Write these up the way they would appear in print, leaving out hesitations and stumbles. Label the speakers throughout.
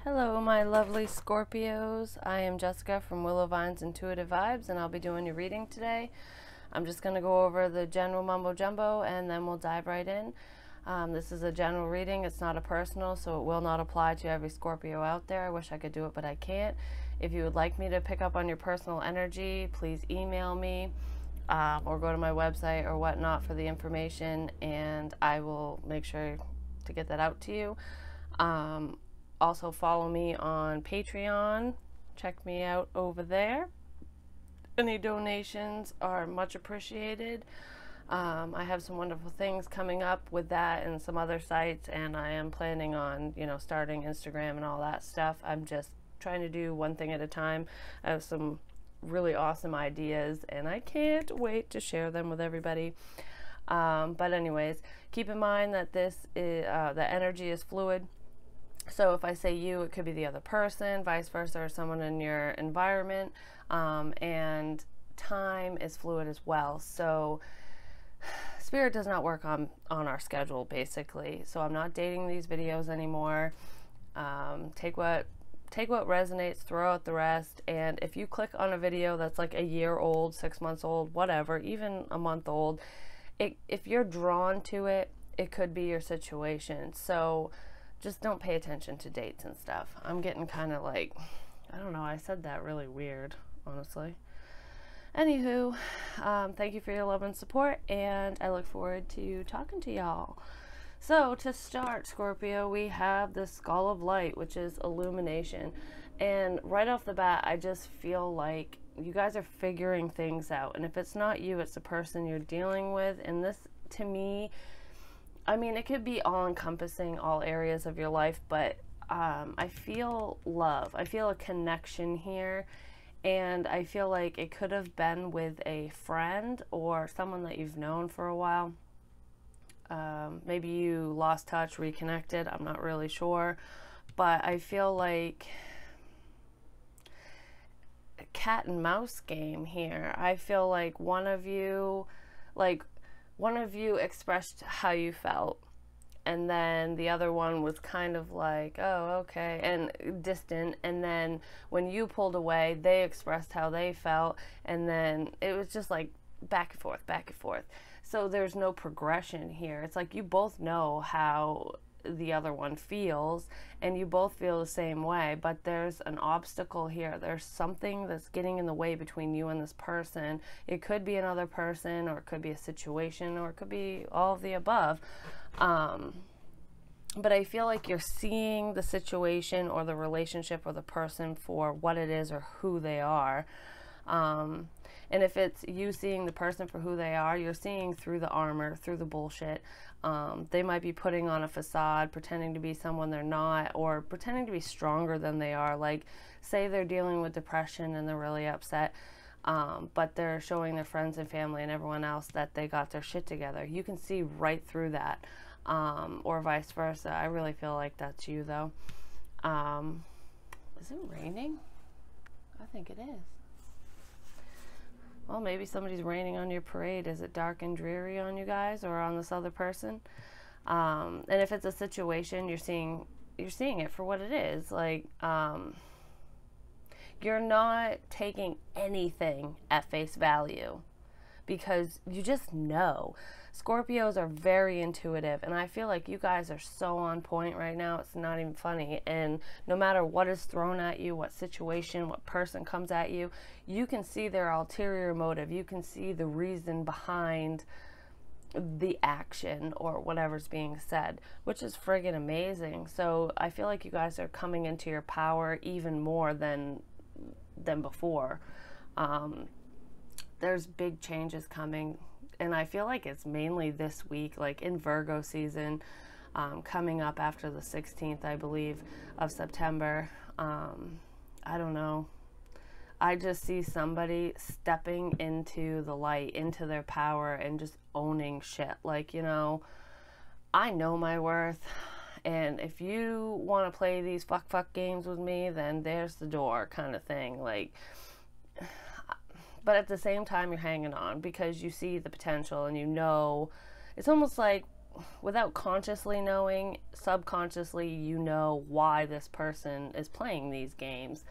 Speaker 1: Hello, my lovely Scorpios. I am Jessica from Willow Vine's Intuitive Vibes, and I'll be doing your reading today. I'm just going to go over the general mumbo jumbo, and then we'll dive right in. This is a general reading. It's not a personal, so it will not apply to every Scorpio out there. I wish I could do it, but I can't. If you would like me to pick up on your personal energy, please email me or go to my website or whatnot for the information, and I will make sure to get that out to you. Also follow me on Patreon. Check me out over there. Any donations are much appreciated. I have some wonderful things coming up with that and some other sites, and I am planning on, starting Instagram and all that stuff. I'm just trying to do one thing at a time. I have some really awesome ideas, and I can't wait to share them with everybody. But anyways, keep in mind that this is, the energy is fluid. So if I say you, it could be the other person, vice versa, or someone in your environment. And time is fluid as well. So spirit does not work on our schedule, basically. So I'm not dating these videos anymore. Take what resonates, throw out the rest. And if you click on a video that's like a year old, 6 months old, whatever, even a month old, if you're drawn to it, it could be your situation. So just don't pay attention to dates and stuff. I'm getting kind of like, I don't know, I said that really weird, honestly. Anywho, thank you for your love and support, and I look forward to talking to y'all. So to start, Scorpio, we have the Skull of Light, which is illumination. And right off the bat, I just feel like you guys are figuring things out. And if it's not you, it's the person you're dealing with. And this, to me, I mean, it could be all-encompassing, all areas of your life, but I feel love. I feel a connection here, and I feel like it could have been with a friend or someone that you've known for a while. Maybe you lost touch, reconnected, I'm not really sure, but I feel like a cat and mouse game here. I feel like one of you expressed how you felt, and then the other one was kind of like, oh, okay, and distant, and then when you pulled away, they expressed how they felt, and then it was just like back and forth, back and forth. So there's no progression here. It's like you both know how the other one feels, and you both feel the same way, but there's an obstacle here. There's something that's getting in the way between you and this person. It could be another person, or it could be a situation, or it could be all of the above. But I feel like you're seeing the situation or the relationship or the person for what it is or who they are. And if it's you seeing the person for who they are, you're seeing through the armor, through the bullshit. They might be putting on a facade, pretending to be someone they're not, or pretending to be stronger than they are. Like, say they're dealing with depression and they're really upset, but they're showing their friends and family and everyone else that they got their shit together. You can see right through that, or vice versa. I really feel like that's you, though. Is it raining? I think it is. Well, maybe somebody's raining on your parade. Is it dark and dreary on you guys or on this other person? And if it's a situation, you're seeing it for what it is. Like, you're not taking anything at face value because you just know. Scorpios are very intuitive, and I feel like you guys are so on point right now, it's not even funny. And no matter what is thrown at you, what situation, what person comes at you, you can see their ulterior motive. You can see the reason behind the action or whatever's being said, which is friggin' amazing. So I feel like you guys are coming into your power even more than before. There's big changes coming, and I feel like it's mainly this week, like in Virgo season, coming up after the 16th, I believe, of September. I don't know. I just see somebody stepping into the light, into their power, and just owning shit. Like, I know my worth, and if you want to play these fuck games with me, then there's the door, kind of thing. Like, but at the same time, you're hanging on because you see the potential, and it's almost like without consciously knowing, subconsciously you know why this person is playing these games.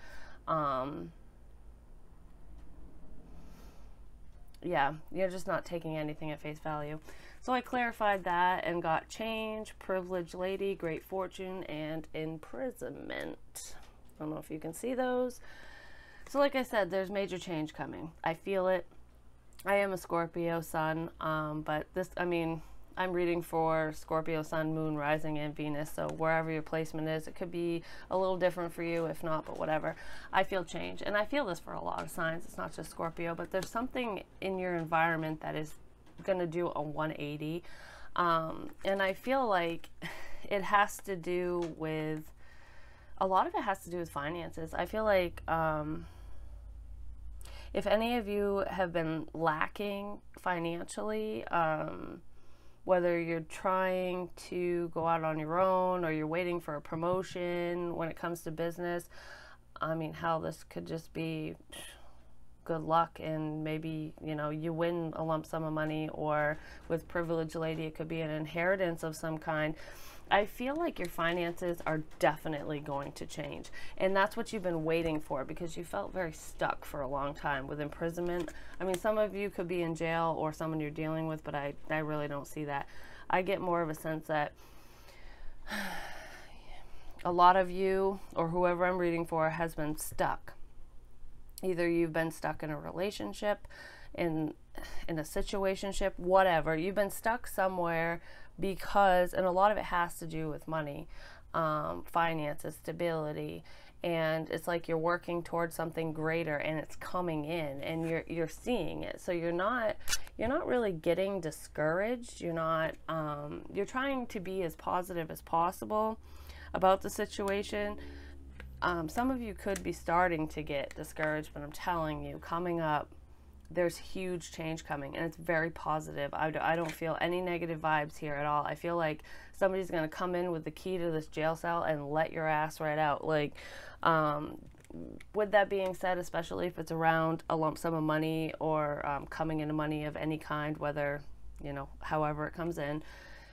Speaker 1: Yeah, you're just not taking anything at face value. So I clarified that and got change, privileged lady, great fortune, and imprisonment. I don't know if you can see those. So like I said, there's major change coming. I feel it. I am a Scorpio sun, but this, I mean, I'm reading for Scorpio sun, moon, rising, and Venus. So wherever your placement is, it could be a little different for you. If not, but whatever. I feel change. And I feel this for a lot of signs. It's not just Scorpio, but there's something in your environment that is going to do a 180. And I feel like it has to do with, a lot of it has to do with finances. I feel like if any of you have been lacking financially, whether you're trying to go out on your own or you're waiting for a promotion when it comes to business, I mean, hell, this could just be good luck, and maybe, you know, you win a lump sum of money, or with privileged lady, it could be an inheritance of some kind. I feel like your finances are definitely going to change, and that's what you've been waiting for, because you felt very stuck for a long time with imprisonment. I mean, some of you could be in jail or someone you're dealing with, but I really don't see that. I get more of a sense that a lot of you, or whoever I'm reading for, has been stuck. Either you've been stuck in a relationship, in a situationship, whatever. You've been stuck somewhere because, and a lot of it has to do with money, finances, stability, and it's like you're working towards something greater, and it's coming in, and you're seeing it. So you're not really getting discouraged. You're not you're trying to be as positive as possible about the situation. Some of you could be starting to get discouraged, but I'm telling you, coming up, there's huge change coming, and it's very positive. I don't feel any negative vibes here at all. I feel like somebody's going to come in with the key to this jail cell and let your ass right out. Like, with that being said, especially if it's around a lump sum of money, or coming into money of any kind, whether, you know, however it comes in.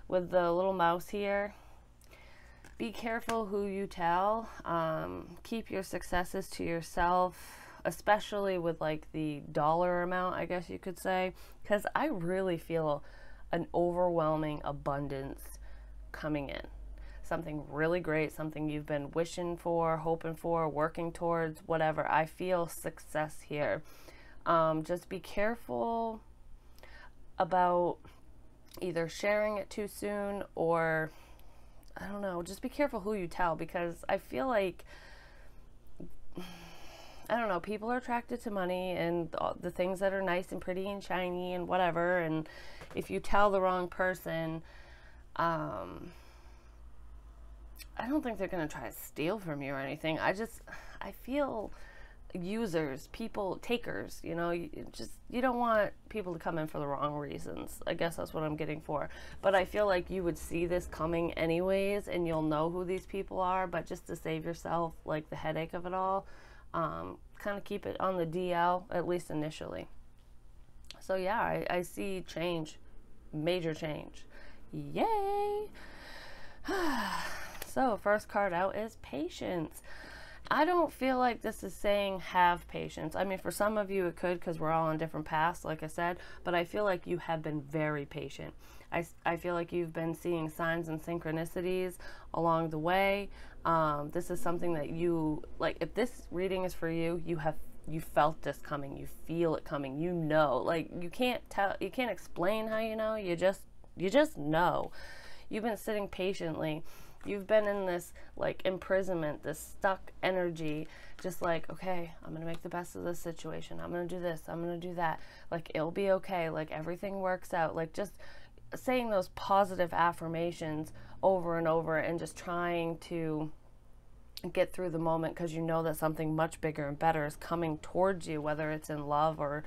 Speaker 1: With the little mouse here, be careful who you tell. Keep your successes to yourself, especially with like the dollar amount, I guess you could say, because I really feel an overwhelming abundance coming in. Something really great, something you've been wishing for, hoping for, working towards, whatever. I feel success here. Just be careful about either sharing it too soon, or I don't know, just be careful who you tell, because I feel like, I don't know, people are attracted to money and the things that are nice and pretty and shiny and whatever, and if you tell the wrong person, I don't think they're going to try to steal from you or anything. I feel users, people, takers, you know, you don't want people to come in for the wrong reasons. I guess that's what I'm getting for. But I feel like you would see this coming anyways, and you'll know who these people are, but just to save yourself, like, the headache of it all, kind of keep it on the DL, at least initially. So yeah, I see change, major change. Yay! So first card out is patience. I don't feel like this is saying have patience. I mean, for some of you it could, because we're all on different paths, like I said, but I feel like you have been very patient. I feel like you've been seeing signs and synchronicities along the way. This is something that you, like, if this reading is for you, you felt this coming, you feel it coming, you know, like, you can't explain how you know, you just know. You've been sitting patiently. You've been in this, like, imprisonment, this stuck energy, just like, okay, I'm going to make the best of this situation. I'm going to do this. I'm going to do that. Like, it'll be okay. Like, everything works out. Like, just saying those positive affirmations over and over, and just trying to get through the moment, because you know that something much bigger and better is coming towards you, whether it's in love or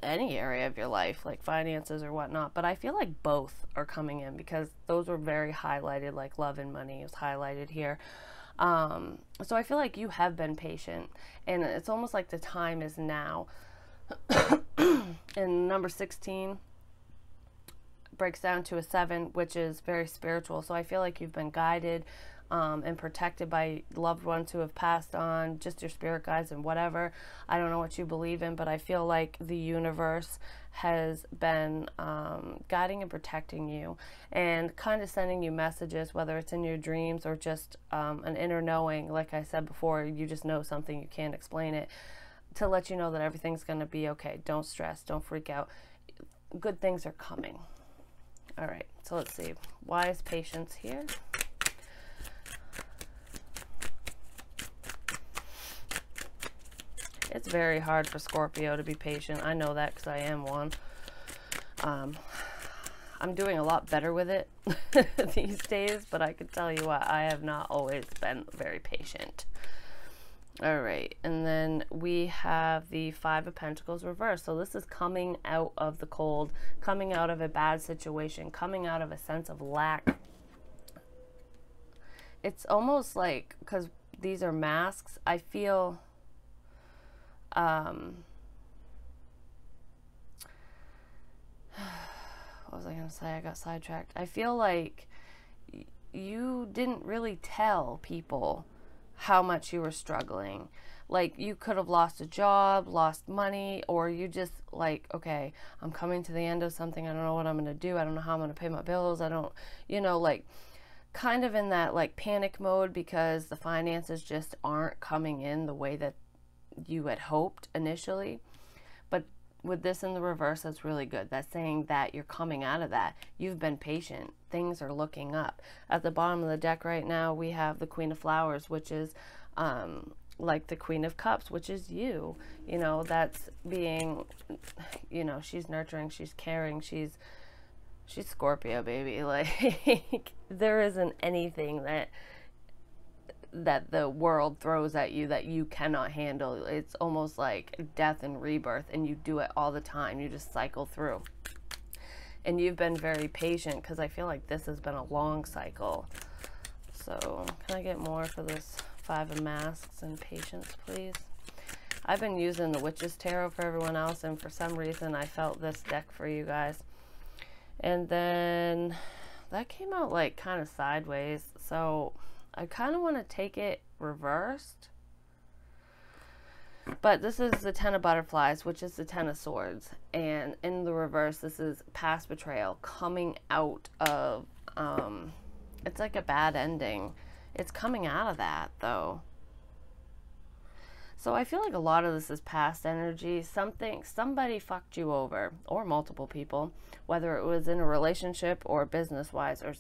Speaker 1: any area of your life, like finances or whatnot. But I feel like both are coming in, because those were very highlighted, like love and money is highlighted here. So I feel like you have been patient, and it's almost like the time is now. And number 16, breaks down to a 7, which is very spiritual. So I feel like you've been guided and protected by loved ones who have passed on, just your spirit guides and whatever. I don't know what you believe in, but I feel like the universe has been guiding and protecting you and kind of sending you messages, whether it's in your dreams or just an inner knowing. Like I said before, you just know something, you can't explain it, to let you know that everything's going to be okay. Don't stress, don't freak out. Good things are coming. All right, so let's see. Why is patience here? It's very hard for Scorpio to be patient. I know that because I am one. I'm doing a lot better with it these days, but I can tell you what, I have not always been very patient. All right, and then we have the 5 of Pentacles reversed. So this is coming out of the cold, coming out of a bad situation, coming out of a sense of lack. It's almost like, because these are masks, I feel... what was I going to say? I got sidetracked. I feel like you didn't really tell people how much you were struggling. Like, you could have lost a job, lost money, or you just like, okay, I'm coming to the end of something. I don't know what I'm going to do. I don't know how I'm going to pay my bills. I don't, you know, like kind of in that like panic mode because the finances just aren't coming in the way that you had hoped initially. But with this in the reverse, that's really good. That's saying that you're coming out of that. You've been patient. Things are looking up. At the bottom of the deck right now, we have the Queen of Flowers, which is like the Queen of Cups, which is you. You know, that's being, you know, she's nurturing, she's caring, she's Scorpio, baby. Like, there isn't anything that the world throws at you that you cannot handle. It's almost like death and rebirth, and you do it all the time. You just cycle through. And you've been very patient because I feel like this has been a long cycle. So can I get more for this 5 of Masks and patience, please? I've been using the Witch's Tarot for everyone else, and for some reason I felt this deck for you guys. And then that came out like kind of sideways, so I kind of want to take it reversed. But this is the 10 of Butterflies, which is the 10 of Swords. And in the reverse, this is past betrayal, coming out of, it's like a bad ending. It's coming out of that, though. So I feel like a lot of this is past energy. Somebody fucked you over, or multiple people, whether it was in a relationship or business-wise, or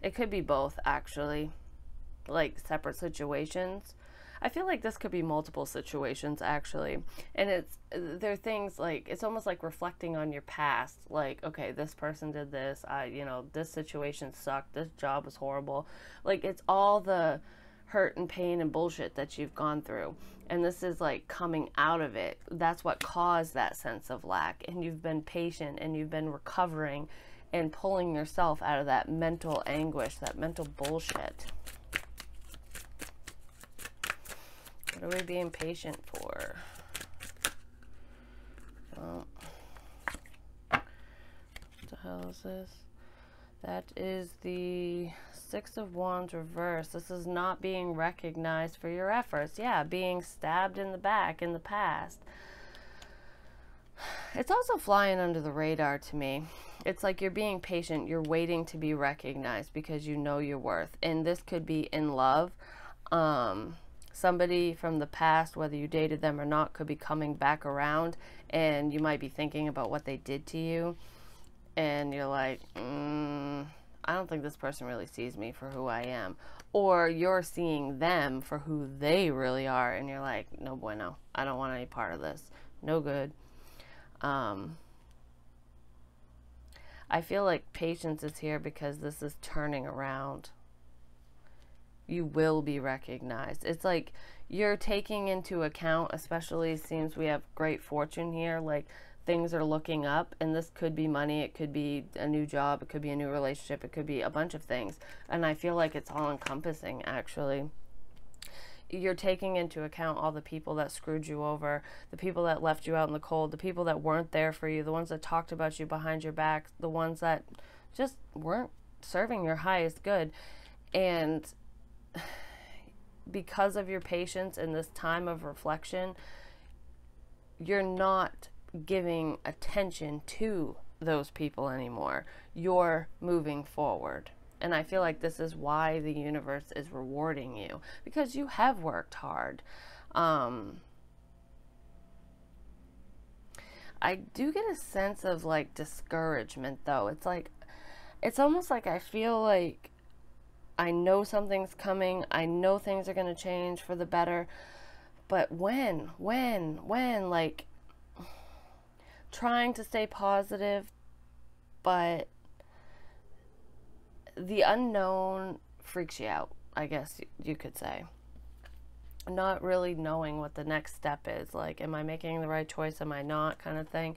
Speaker 1: it could be both, actually, like separate situations. I feel like this could be multiple situations, actually. And there are things like, it's almost like reflecting on your past. Like, okay, this person did this. You know, this situation sucked. This job was horrible. Like, it's all the hurt and pain and bullshit that you've gone through. And this is like coming out of it. That's what caused that sense of lack. And you've been patient and you've been recovering and pulling yourself out of that mental anguish, that mental bullshit. What are we being patient for? Well, what the hell is this? That is the 6 of Wands reversed. This is not being recognized for your efforts. Yeah, being stabbed in the back in the past. It's also flying under the radar to me. It's like you're being patient. You're waiting to be recognized because you know your worth. And this could be in love. Somebody from the past, whether you dated them or not, could be coming back around. And you might be thinking about what they did to you. And you're like, I don't think this person really sees me for who I am. Or you're seeing them for who they really are. And you're like, no bueno. I don't want any part of this. No good. I feel like patience is here because this is turning around. You will be recognized. It's like you're taking into account, especially it seems we have great fortune here, like things are looking up, and this could be money, it could be a new job, it could be a new relationship, it could be a bunch of things. And I feel like it's all encompassing, actually. you're taking into account all the people that screwed you over, the people that left you out in the cold, the people that weren't there for you, the ones that talked about you behind your back, the ones that just weren't serving your highest good. And because of your patience in this time of reflection, you're not giving attention to those people anymore. You're moving forward. And I feel like this is why the universe is rewarding you, because you have worked hard. I do get a sense of like discouragement though. It's like, it's almost like I feel like I know something's coming. I know things are going to change for the better. But when, like trying to stay positive, but the unknown freaks you out, I guess you could say. Not really knowing what the next step is. Like, am I making the right choice? Am I not? Kind of thing.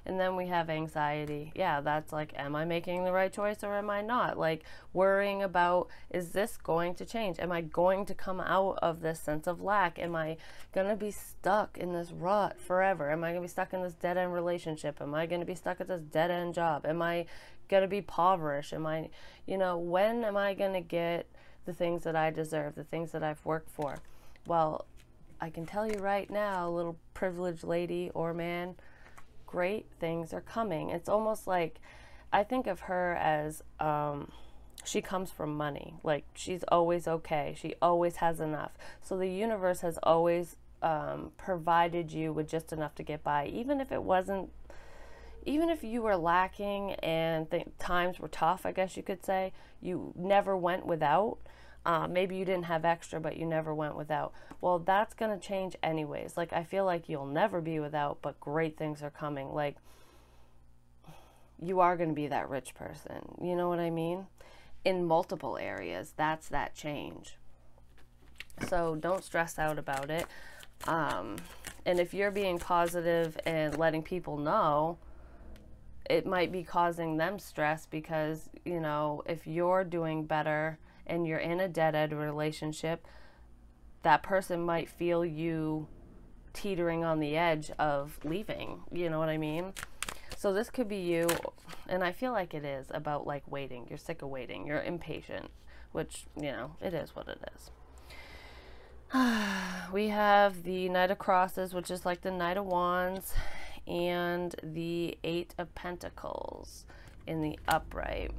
Speaker 1: And then we have anxiety. Yeah, that's like, am I making the right choice or am I not? Like worrying about, is this going to change? Am I going to come out of this sense of lack? Am I going to be stuck in this rut forever? Am I going to be stuck in this dead-end relationship? Am I going to be stuck at this dead-end job? Am I going to be impoverished? Am I, you know, when am I going to get the things that I deserve, the things that I've worked for? Well, I can tell you right now, little privileged lady or man, great things are coming. It's almost like, I think of her as, she comes from money. Like, she's always okay. She always has enough. So the universe has always provided you with just enough to get by. Even if it wasn't, even if you were lacking and times were tough, I guess you could say, you never went without. Maybe you didn't have extra, but you never went without. Well, that's going to change anyways. Like, I feel like you'll never be without, but great things are coming. Like, you are going to be that rich person. You know what I mean? In multiple areas, that's that change. So don't stress out about it. And if you're being positive and letting people know, it might be causing them stress because, you know, if you're doing better and you're in a dead-end relationship, that person might feel you teetering on the edge of leaving. You know what I mean? So this could be you, and I feel like it is about like waiting. You're sick of waiting. You're impatient, which, you know, it is what it is. We have the Knight of Crosses, which is like the Knight of Wands, and the Eight of Pentacles in the upright.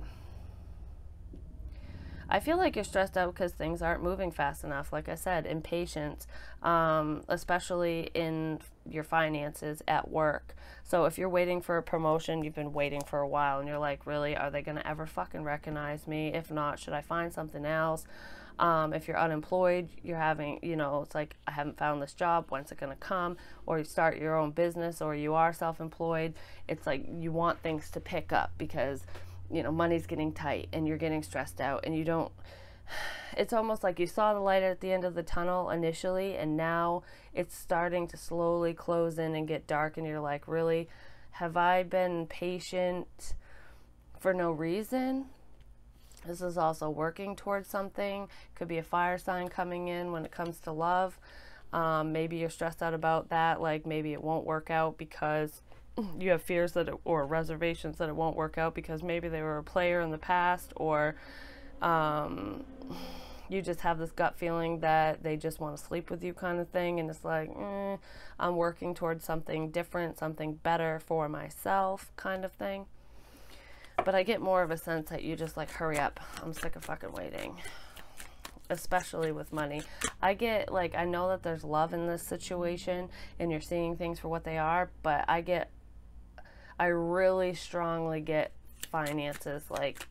Speaker 1: I feel like you're stressed out because things aren't moving fast enough. Like I said, impatience, especially in your finances at work. So if you're waiting for a promotion, you've been waiting for a while and you're like, really, are they going to ever fucking recognize me? If not, should I find something else? If you're unemployed, you're having, you know, it's like, I haven't found this job. When's it going to come? Or you start your own business, or you are self-employed. It's like you want things to pick up because, you know, money's getting tight and you're getting stressed out and you don't, it's almost like you saw the light at the end of the tunnel initially and now it's starting to slowly close in and get dark and you're like, really, have I been patient for no reason? This is also working towards something. Could be a fire sign coming in when it comes to love. Maybe you're stressed out about that, like maybe it won't work out because you have fears that or reservations that it won't work out because maybe they were a player in the past, or you just have this gut feeling that they just want to sleep with you kind of thing, and it's like, I'm working towards something different, something better for myself kind of thing. But I get more of a sense that you just like, hurry up, I'm sick of fucking waiting. Especially with money. I get like, I know that there's love in this situation and you're seeing things for what they are, but I really strongly get finances. Like,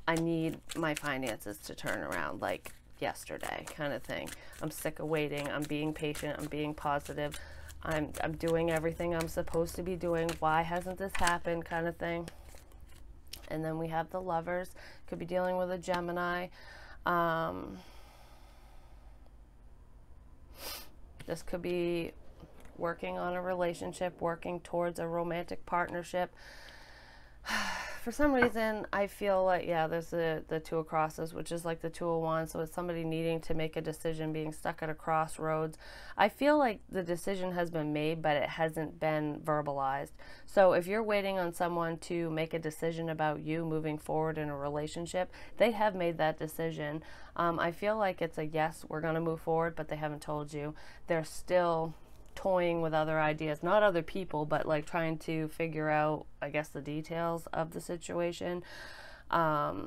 Speaker 1: I need my finances to turn around like yesterday kind of thing. I'm sick of waiting. I'm being patient. I'm being positive. I'm doing everything I'm supposed to be doing. Why hasn't this happened kind of thing? And then we have the Lovers. Could be dealing with a Gemini. This could be working on a relationship, working towards a romantic partnership. for some reason, I feel like, yeah, there's the Two of Crosses, which is like the Two of Wands. So it's somebody needing to make a decision, being stuck at a crossroads. I feel like the decision has been made, but it hasn't been verbalized. So if you're waiting on someone to make a decision about you moving forward in a relationship, they have made that decision. I feel like it's a yes, we're going to move forward, but they haven't told you. They're still toying with other ideas, not other people, but like trying to figure out, I guess, the details of the situation. I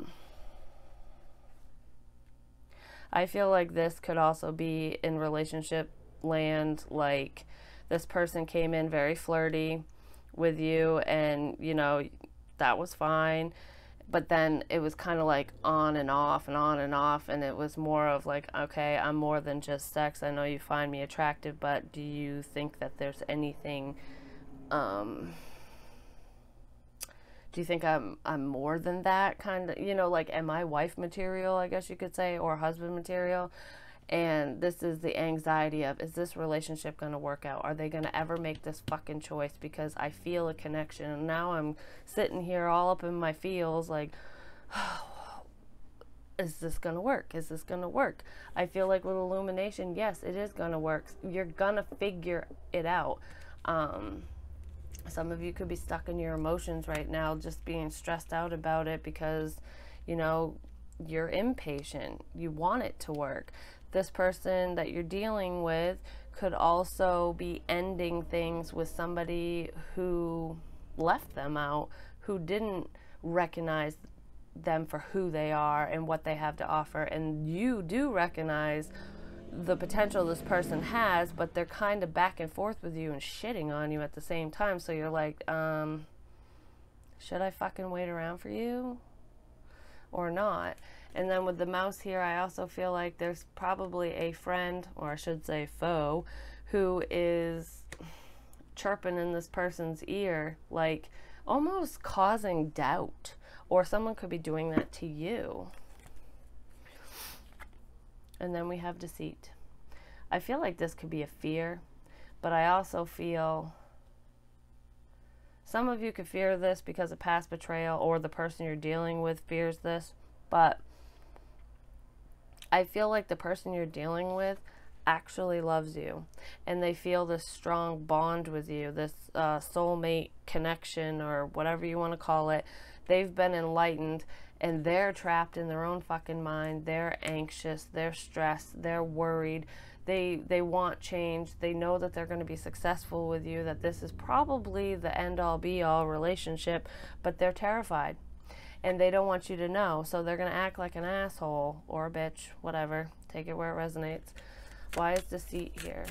Speaker 1: feel like this could also be in relationship land, like this person came in very flirty with you and, you know, that was fine. But then it was kind of like on and off and on and off, and it was more of like, okay, I'm more than just sex. I know you find me attractive, but do you think that there's anything, do you think I'm more than that, kind of, you know, like, am I wife material, I guess you could say, or husband material? And this is the anxiety of, is this relationship going to work out? Are they going to ever make this fucking choice? Because I feel a connection. And now I'm sitting here all up in my feels like, oh, is this going to work? Is this going to work? I feel like with illumination, yes, it is going to work. You're going to figure it out. Some of you could be stuck in your emotions right now, just being stressed out about it because, you know, you're impatient. You want it to work. This person that you're dealing with could also be ending things with somebody who left them out, who didn't recognize them for who they are and what they have to offer. And you do recognize the potential this person has, but they're kind of back and forth with you and shitting on you at the same time. So you're like, should I fucking wait around for you or not? And then with the mouse here, I also feel like there's probably a friend, or I should say foe, who is chirping in this person's ear, like almost causing doubt. Or someone could be doing that to you. And then we have deceit. I feel like this could be a fear, but I also feel some of you could fear this because of past betrayal, or the person you're dealing with fears this, but I feel like the person you're dealing with actually loves you, and they feel this strong bond with you, this soulmate connection, or whatever you want to call it. They've been enlightened, and they're trapped in their own fucking mind. They're anxious, they're stressed, they're worried. They want change. They know that they're going to be successful with you, that this is probably the end-all be-all relationship, but they're terrified. And they don't want you to know, so they're going to act like an asshole or a bitch, whatever. Take it where it resonates. Why is deceit here?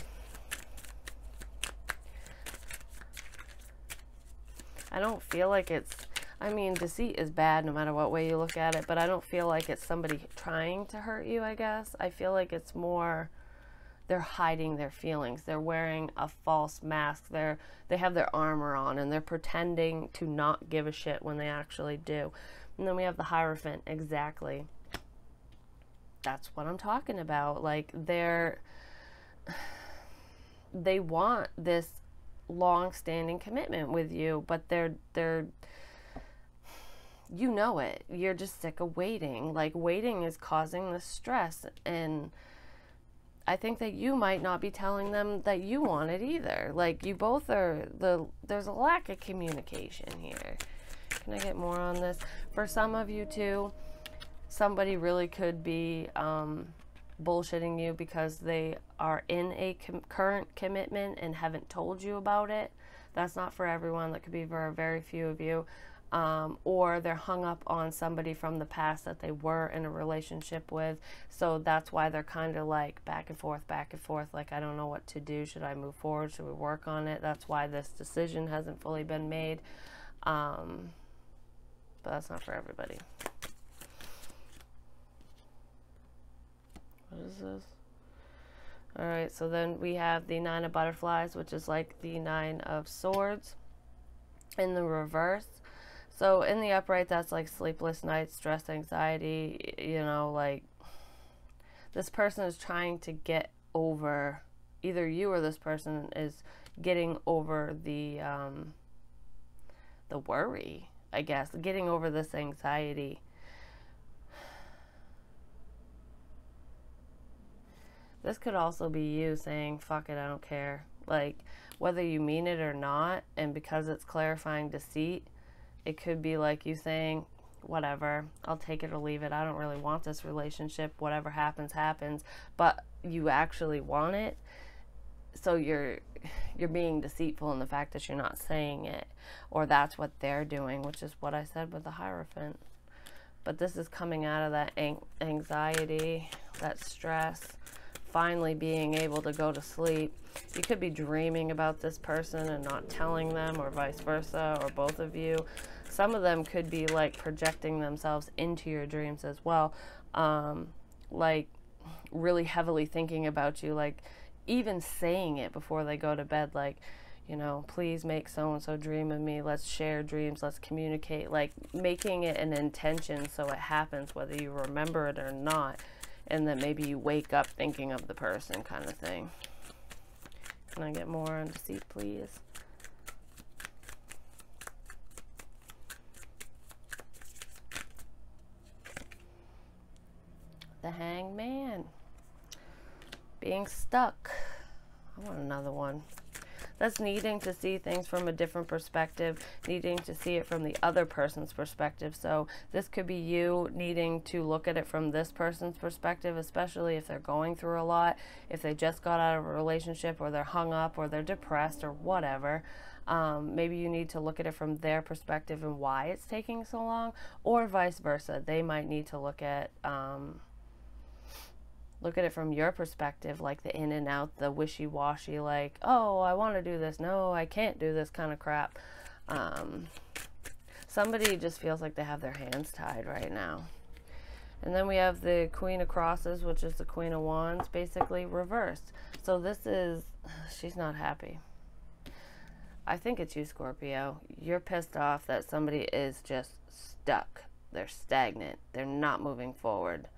Speaker 1: I don't feel like it's, I mean, deceit is bad no matter what way you look at it, but I don't feel like it's somebody trying to hurt you, I guess. I feel like it's more, they're hiding their feelings. They're wearing a false mask. They have their armor on, and they're pretending to not give a shit when they actually do. And then we have the Hierophant. Exactly. That's what I'm talking about. Like, they want this long-standing commitment with you, but they're you know it. You're just sick of waiting. Like, waiting is causing this stress, and I think that you might not be telling them that you want it either. Like, you both are, there's a lack of communication here. Can I get more on this? For some of you too, somebody really could be bullshitting you because they are in a current commitment and haven't told you about it. That's not for everyone. That could be for a very few of you. Or they're hung up on somebody from the past that they were in a relationship with. So that's why they're kind of like back and forth, like, I don't know what to do. Should I move forward? Should we work on it? That's why this decision hasn't fully been made. But that's not for everybody. What is this? Alright, so then we have the Nine of Butterflies, which is like the Nine of Swords in the reverse. So in the upright, that's like sleepless nights, stress, anxiety, you know, like this person is trying to get over, either you or this person is getting over the worry I guess, getting over this anxiety. This could also be you saying, fuck it, I don't care. Like, whether you mean it or not, and because it's clarifying deceit, it could be like you saying, whatever, I'll take it or leave it. I don't really want this relationship. Whatever happens, happens. But you actually want it. So you're being deceitful in the fact that you're not saying it. Or that's what they're doing, which is what I said with the Hierophant. But this is coming out of that anxiety, that stress, finally being able to go to sleep. You could be dreaming about this person and not telling them, or vice versa, or both of you. Some of them could be like projecting themselves into your dreams as well, like really heavily thinking about you, like even saying it before they go to bed, like, you know, please make so-and-so dream of me, let's share dreams, let's communicate, like making it an intention so it happens whether you remember it or not, and then maybe you wake up thinking of the person, kind of thing. Can I get more on deceit, please? The Hanged Man. Being stuck. I want another one. That's needing to see things from a different perspective, needing to see it from the other person's perspective. So this could be you needing to look at it from this person's perspective, especially if they're going through a lot, if they just got out of a relationship, or they're hung up, or they're depressed, or whatever. Maybe you need to look at it from their perspective and why it's taking so long, or vice versa. They might need to look at it from your perspective, like the in and out, the wishy-washy, like, oh, I want to do this, no, I can't do this kind of crap. Somebody just feels like they have their hands tied right now. And then we have the Queen of Crosses, which is the Queen of Wands, basically reversed. So this is, she's not happy. I think it's you, Scorpio. You're pissed off that somebody is just stuck. They're stagnant. They're not moving forward.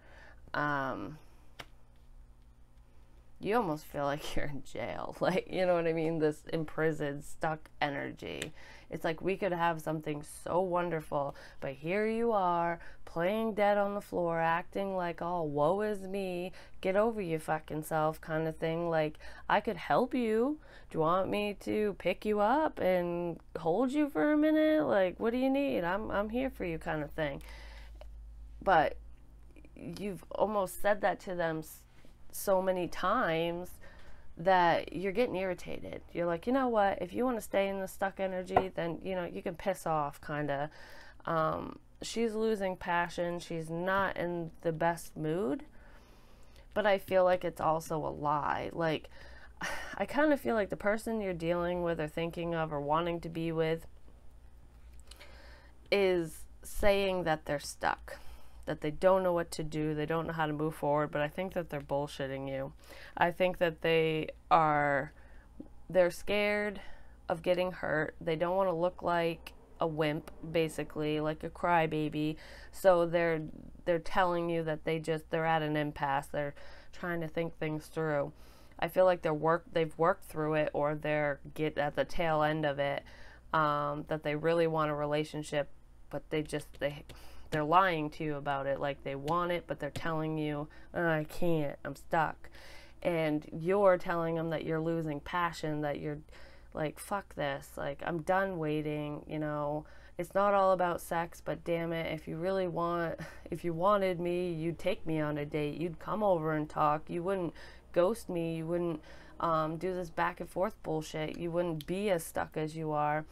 Speaker 1: You almost feel like you're in jail. Like, you know what I mean? This imprisoned, stuck energy. It's like we could have something so wonderful, but here you are, playing dead on the floor, acting like, oh, woe is me, get over your fucking self kind of thing. Like, I could help you. Do you want me to pick you up and hold you for a minute? Like, what do you need? I'm here for you kind of thing. But you've almost said that to them so many times that you're getting irritated. You're like, you know what, if you want to stay in the stuck energy, then, you know, you can piss off, kind of. She's losing passion. She's not in the best mood, but I feel like it's also a lie. Like, I kind of feel like the person you're dealing with or thinking of or wanting to be with is saying that they're stuck, that they don't know what to do, they don't know how to move forward, but I think that they're bullshitting you. I think that they're scared of getting hurt. They don't want to look like a wimp, basically, like a crybaby. So they're telling you that they're at an impasse. They're trying to think things through. I feel like they've worked through it, or they're at the tail end of it, that they really want a relationship, but they're lying to you about it. Like, they want it, but they're telling you, oh, I can't, I'm stuck. And you're telling them that you're losing passion, that you're like, fuck this, like, I'm done waiting, you know, it's not all about sex, but damn it, if you wanted me, you'd take me on a date, you'd come over and talk, you wouldn't ghost me, you wouldn't do this back and forth bullshit, you wouldn't be as stuck as you are.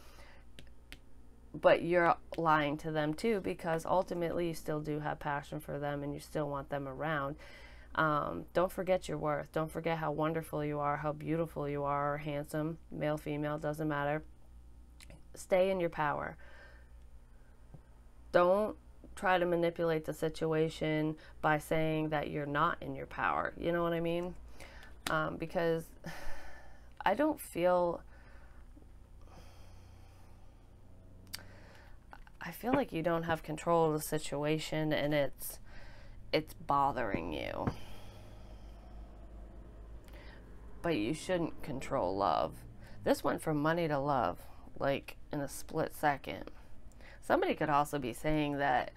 Speaker 1: But you're lying to them too, because ultimately you still do have passion for them and you still want them around. Don't forget your worth. Don't forget how wonderful you are, how beautiful you are, or handsome, male, female, doesn't matter. Stay in your power. Don't try to manipulate the situation by saying that you're not in your power. You know what I mean? Because I don't feel... I feel like you don't have control of the situation, and it's bothering you. But you shouldn't control love. This went from money to love, like in a split second. Somebody could also be saying that,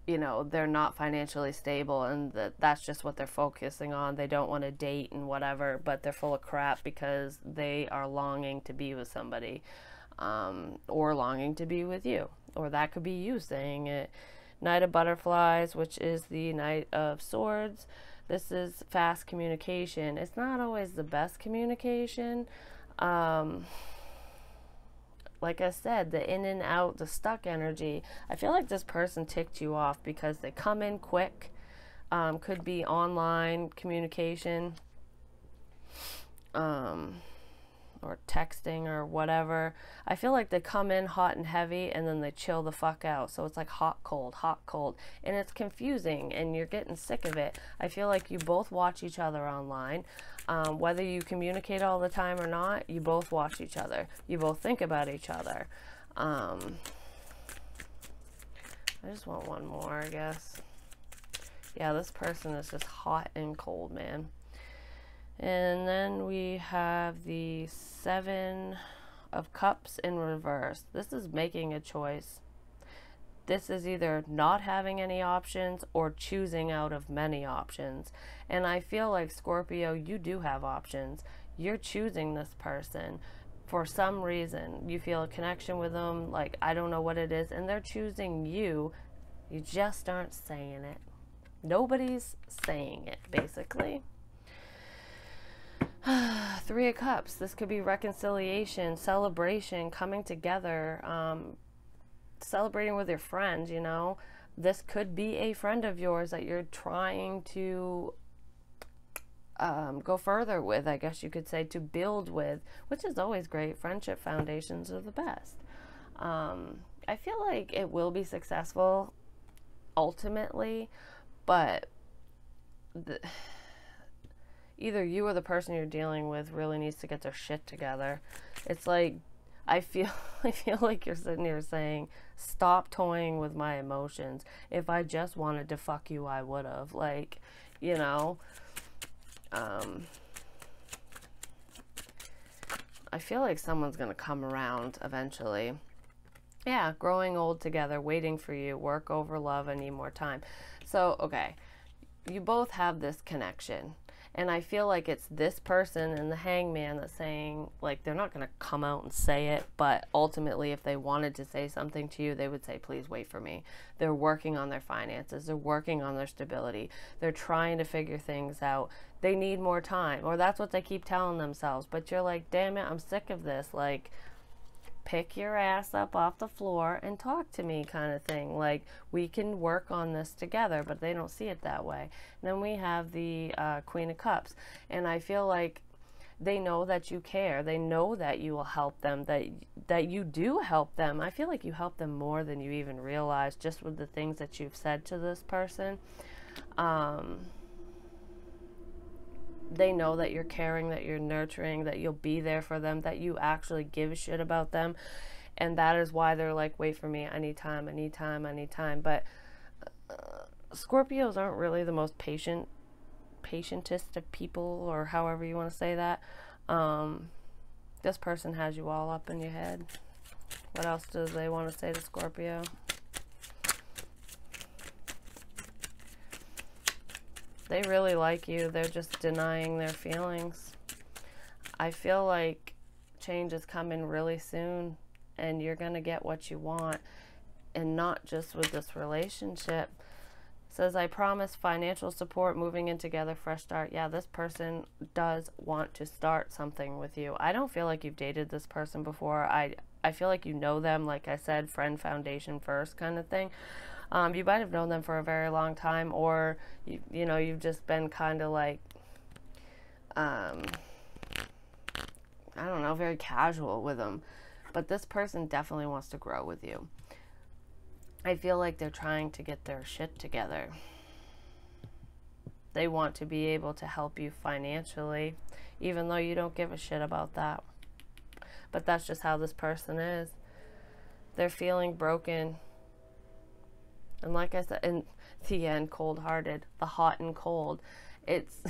Speaker 1: you know, they're not financially stable and that's just what they're focusing on. They don't want to date and whatever, but they're full of crap because they are longing to be with somebody, or longing to be with you. Or that could be you saying it. Knight of Butterflies, which is the Knight of Swords. This is fast communication. It's not always the best communication. Like I said, the in and out, the stuck energy. I feel like this person ticked you off because they come in quick. Could be online communication, or texting or whatever. I feel like they come in hot and heavy and then they chill the fuck out. So it's like hot, cold, and it's confusing and you're getting sick of it. I feel like you both watch each other online. Whether you communicate all the time or not, you both watch each other. You both think about each other. I just want one more, I guess. Yeah, this person is just hot and cold, man. And then we have the Seven of Cups in reverse. This is making a choice. This is either not having any options or choosing out of many options. And I feel like, Scorpio, you do have options. You're choosing this person for some reason. You feel a connection with them, like I don't know what it is, and they're choosing you. You just aren't saying it. Nobody's saying it, basically. Three of Cups. This could be reconciliation, celebration, coming together, celebrating with your friends, you know. This could be a friend of yours that you're trying to go further with, I guess you could say, to build with, which is always great. Friendship foundations are the best. I feel like it will be successful ultimately, but either you or the person you're dealing with really needs to get their shit together. It's like, I feel like you're sitting here saying, stop toying with my emotions. If I just wanted to fuck you, I would have. Like, you know, I feel like someone's going to come around eventually. Yeah, growing old together, waiting for you, work over love, I need more time. So, okay, you both have this connection. And I feel like it's this person and the Hangman that's saying, like, they're not going to come out and say it, but ultimately if they wanted to say something to you, they would say, please wait for me. They're working on their finances. They're working on their stability. They're trying to figure things out. They need more time, or that's what they keep telling themselves. But you're like, damn it, I'm sick of this. Like, pick your ass up off the floor and talk to me, kind of thing. Like, we can work on this together, but they don't see it that way. And then we have the Queen of Cups, and I feel like they know that you care. They know that you will help them, that you do help them. I feel like you help them more than you even realize, just with the things that you've said to this person. They know that you're caring, that you're nurturing, that you'll be there for them, that you actually give a shit about them. And that is why they're like, wait for me, I need time, I need time, I need time. But Scorpios aren't really the most patientest of people, or however you want to say that. This person has you all up in your head. What else do they want to say to Scorpio? They really like you. They're just denying their feelings. I feel like change is coming really soon, and you're going to get what you want, and not just with this relationship. It says, I promise financial support, moving in together, fresh start. Yeah, this person does want to start something with you. I don't feel like you've dated this person before. I feel like you know them, like I said, friend foundation first kind of thing. You might have known them for a very long time, or you know, you've just been kind of like, I don't know, very casual with them. But this person definitely wants to grow with you. I feel like they're trying to get their shit together. They want to be able to help you financially, even though you don't give a shit about that. But that's just how this person is. They're feeling broken. And like I said, in the end, cold-hearted, the hot and cold. It's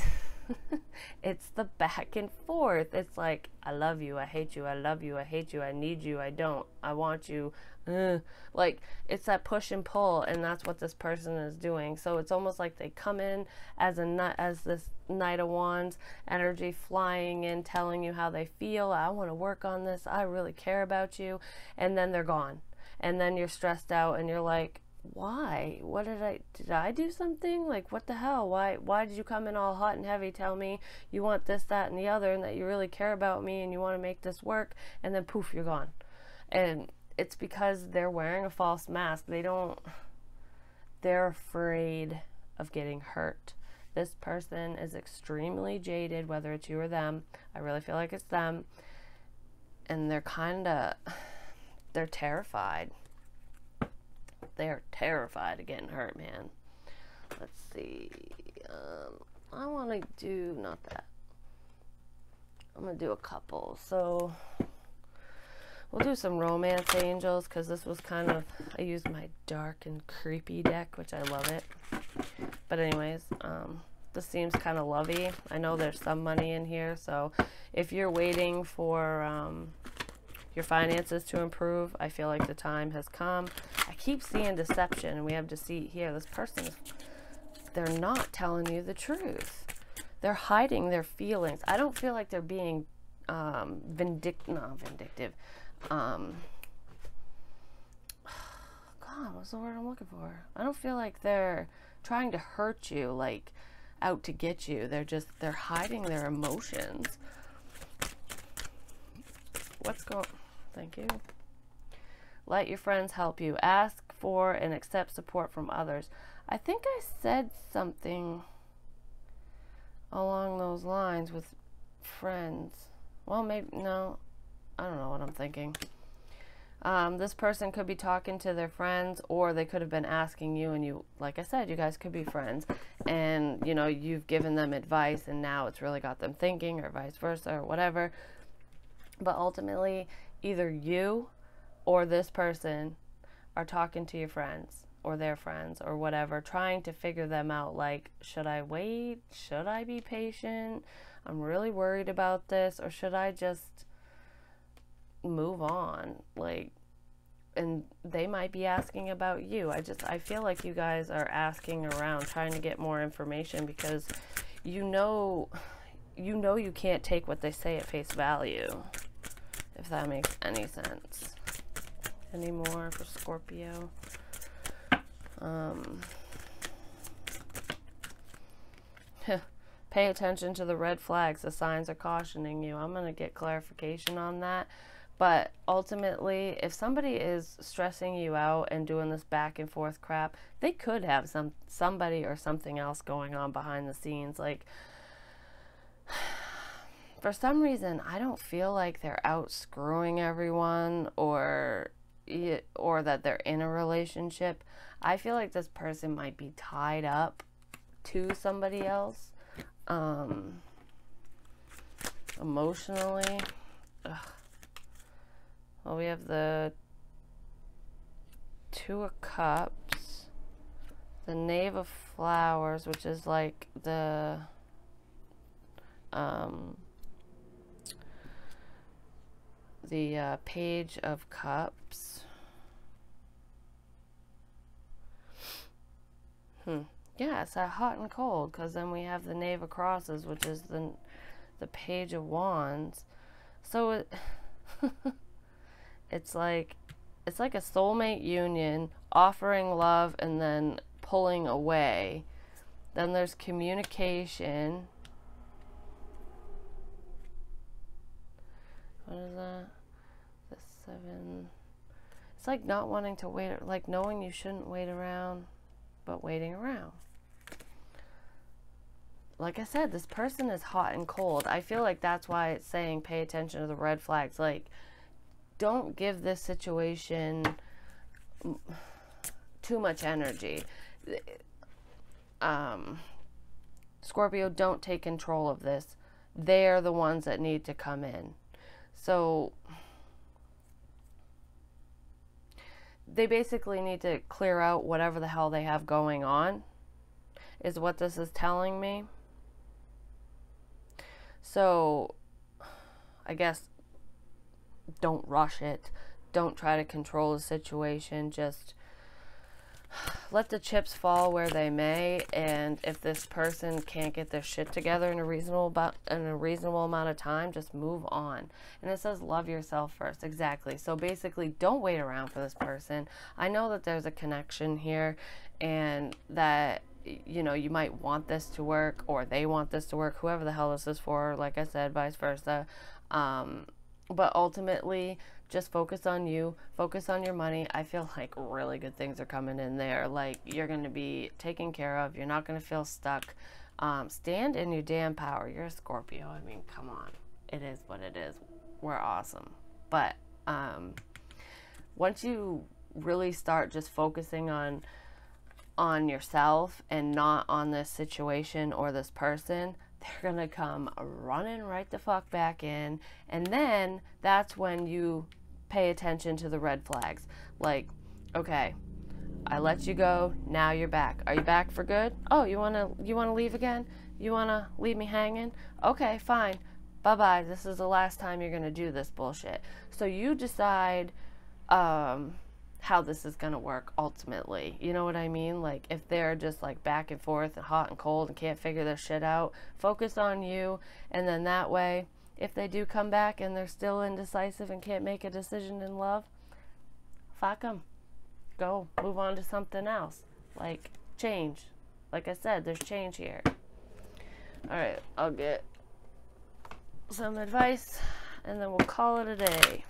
Speaker 1: It's the back and forth. It's like, I love you, I hate you, I love you, I hate you, I need you, I don't, I want you. Like, it's that push and pull, and that's what this person is doing. So it's almost like they come in as this Knight of Wands energy, flying in, telling you how they feel. I want to work on this. I really care about you. And then they're gone. And then you're stressed out, and you're like, why? What did I do something? Like, what the hell? Why did you come in all hot and heavy, tell me you want this, that, and the other, and that you really care about me and you want to make this work, and then poof, you're gone. And it's because they're wearing a false mask. They're afraid of getting hurt. This person is extremely jaded, whether it's you or them. I really feel like it's them. And they're terrified. They're terrified of getting hurt, man. Let's see. I want to do, not that. I'm going to do a couple. So we'll do some romance angels, because this was kind of, I used my dark and creepy deck, which I love it. But anyways, this seems kind of lovey. I know there's some money in here, so if you're waiting for your finances to improve, I feel like the time has come. I keep seeing deception, and we have deceit here. This person, they're not telling you the truth. They're hiding their feelings. I don't feel like they're being vindictive. God, what's the word I'm looking for? I don't feel like they're trying to hurt you, like out to get you. They're hiding their emotions. Thank you. Let your friends help you. Ask for and accept support from others. I think I said something along those lines with friends. Well, maybe, no. I don't know what I'm thinking. This person could be talking to their friends, or they could have been asking you, and you, like I said, you guys could be friends, and, you know, you've given them advice, and now it's really got them thinking, or vice versa, or whatever. But ultimately, either you or this person are talking to your friends, or their friends, or whatever, trying to figure them out, like, should I wait? Should I be patient? I'm really worried about this, or should I just move on? Like, and they might be asking about you. I feel like you guys are asking around, trying to get more information, because you know you can't take what they say at face value, if that makes any sense. Any more for Scorpio? Pay attention to the red flags. The signs are cautioning you. I'm going to get clarification on that. But ultimately, if somebody is stressing you out and doing this back and forth crap, they could have somebody or something else going on behind the scenes. Like, for some reason, I don't feel like they're out screwing everyone, or that they're in a relationship. I feel like this person might be tied up to somebody else, emotionally. Ugh. Well, we have the Two of Cups, the Knave of Flowers, which is like the Page of Cups. Yeah, it's that hot and cold, because then we have the Knave of Crosses, which is the Page of Wands. So it's like a soulmate union, offering love and then pulling away. Then there's communication. What is that? The 7. It's like not wanting to wait, like knowing you shouldn't wait around, but waiting around. Like I said, this person is hot and cold. I feel like that's why it's saying pay attention to the red flags. Like, don't give this situation too much energy. Scorpio, don't take control of this. They're the ones that need to come in. So they basically need to clear out whatever the hell they have going on, is what this is telling me. So I guess don't rush it. Don't try to control the situation. Just let the chips fall where they may, and if this person can't get their shit together in a reasonable amount of time, just move on. And it says love yourself first. Exactly. So basically, don't wait around for this person. I know that there's a connection here, and that, you know, you might want this to work, or they want this to work, whoever the hell this is for, like I said, vice versa. But ultimately, just focus on you, focus on your money. I feel like really good things are coming in there. Like, you're going to be taken care of. You're not going to feel stuck. Stand in your damn power. You're a Scorpio. I mean, come on. It is what it is. We're awesome. But once you really start just focusing on yourself and not on this situation or this person, they're gonna come running right the fuck back in. And then that's when you pay attention to the red flags. Like, okay, I let you go, now you're back. Are you back for good? Oh, you wanna leave again? You wanna leave me hanging? Okay, fine. Bye-bye. This is the last time you're gonna do this bullshit. So you decide how this is gonna work ultimately. You know what I mean? Like, if they're just like back and forth and hot and cold and can't figure their shit out, focus on you. And then that way, if they do come back and they're still indecisive and can't make a decision in love, fuck them. Go, move on to something else. Like, change. Like I said, there's change here. Alright, I'll get some advice and then we'll call it a day.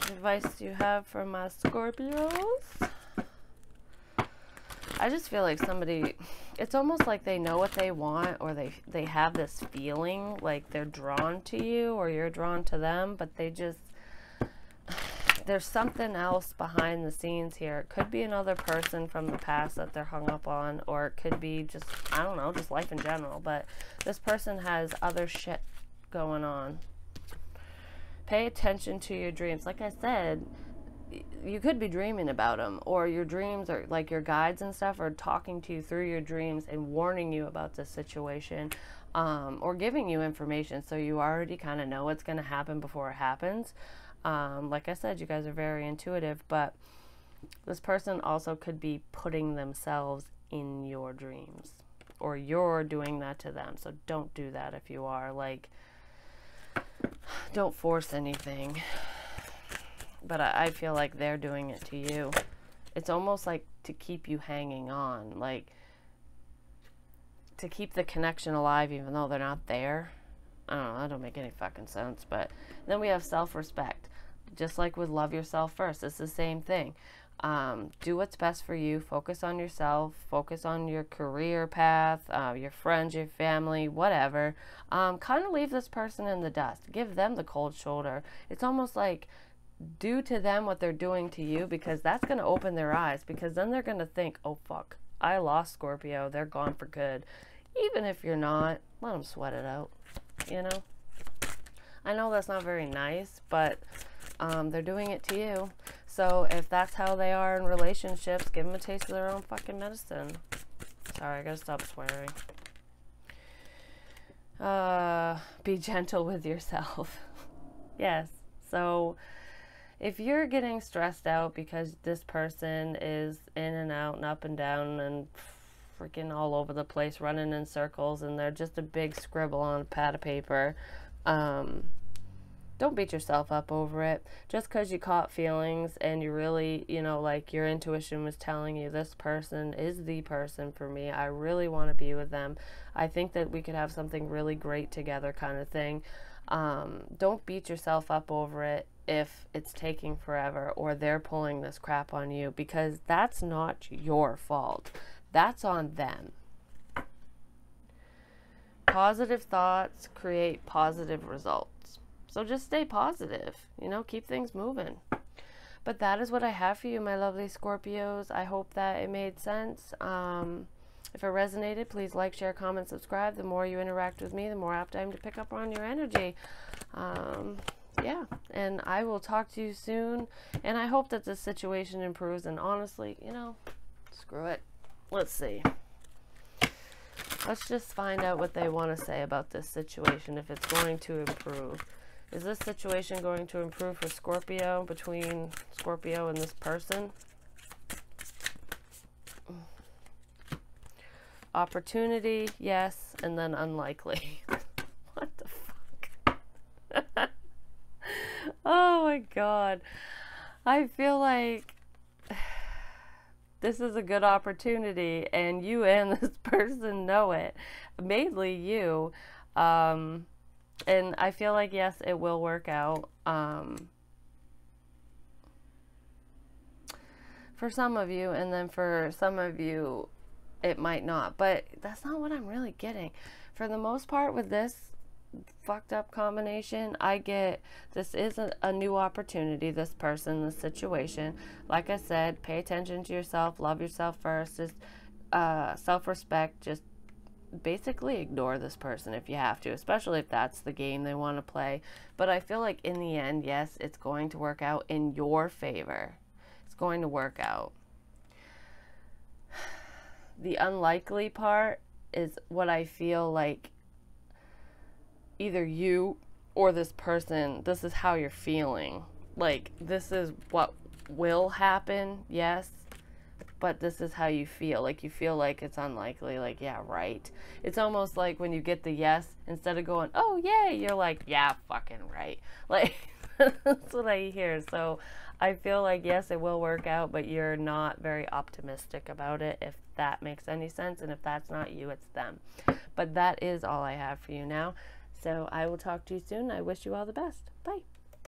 Speaker 1: Advice do you have for my Scorpios? I just feel like somebody, it's almost like they know what they want, or they have this feeling like they're drawn to you or you're drawn to them, but they just, there's something else behind the scenes here. It could be another person from the past that they're hung up on, or it could be just, I don't know, just life in general, but this person has other shit going on. Pay attention to your dreams. Like I said, you could be dreaming about them, or your dreams are like your guides and stuff are talking to you through your dreams and warning you about this situation, or giving you information so you already kind of know what's going to happen before it happens. Like I said, you guys are very intuitive, but this person also could be putting themselves in your dreams, or you're doing that to them. So don't do that if you are. Like, don't force anything. But I feel like they're doing it to you. It's almost like to keep you hanging on, like to keep the connection alive even though they're not there. I don't know, that don't make any fucking sense. But then we have self-respect. Just like with love yourself first, it's the same thing. Do what's best for you. Focus on yourself. Focus on your career path, your friends, your family, whatever. Kind of leave this person in the dust. Give them the cold shoulder. It's almost like do to them what they're doing to you, because that's going to open their eyes, because then they're going to think, oh fuck, I lost Scorpio. They're gone for good. Even if you're not, let them sweat it out. You know? I know that's not very nice, but they're doing it to you. So if that's how they are in relationships, give them a taste of their own fucking medicine. Sorry, I gotta stop swearing. Be gentle with yourself. Yes. So if you're getting stressed out because this person is in and out and up and down and freaking all over the place, running in circles, and they're just a big scribble on a pad of paper, don't beat yourself up over it. Just because you caught feelings and you really, you know, like your intuition was telling you this person is the person for me. I really want to be with them. I think that we could have something really great together, kind of thing. Don't beat yourself up over it if it's taking forever or they're pulling this crap on you, because that's not your fault. That's on them. Positive thoughts create positive results. So just stay positive, you know, keep things moving. But that is what I have for you, my lovely Scorpios. I hope that it made sense. If it resonated, please like, share, comment, subscribe. The more you interact with me, the more apt I am to pick up on your energy. Yeah, and I will talk to you soon. And I hope that this situation improves. And honestly, you know, screw it. Let's see. Let's just find out what they want to say about this situation, if it's going to improve. Is this situation going to improve for Scorpio, between Scorpio and this person? Opportunity, yes, and then unlikely. What the fuck? Oh my God. I feel like this is a good opportunity, and you and this person know it. Mainly you. And I feel like, yes, it will work out. For some of you, and then for some of you, it might not. But that's not what I'm really getting. For the most part, with this fucked up combination, I get this is a new opportunity, this person, this situation. Like I said, pay attention to yourself, love yourself first, just self-respect. Just basically ignore this person if you have to, especially if that's the game they want to play. But I feel like in the end, yes, it's going to work out in your favor. It's going to work out. The unlikely part is what I feel like either you or this person, this is how you're feeling. Like, this is what will happen, yes, but this is how you feel. Like, you feel like it's unlikely. Like, yeah, right. It's almost like when you get the yes, instead of going, oh, yay, you're like, yeah, fucking right. Like, that's what I hear. So I feel like, yes, it will work out, but you're not very optimistic about it, if that makes any sense. And if that's not you, it's them. But that is all I have for you now. So I will talk to you soon. I wish you all the best. Bye.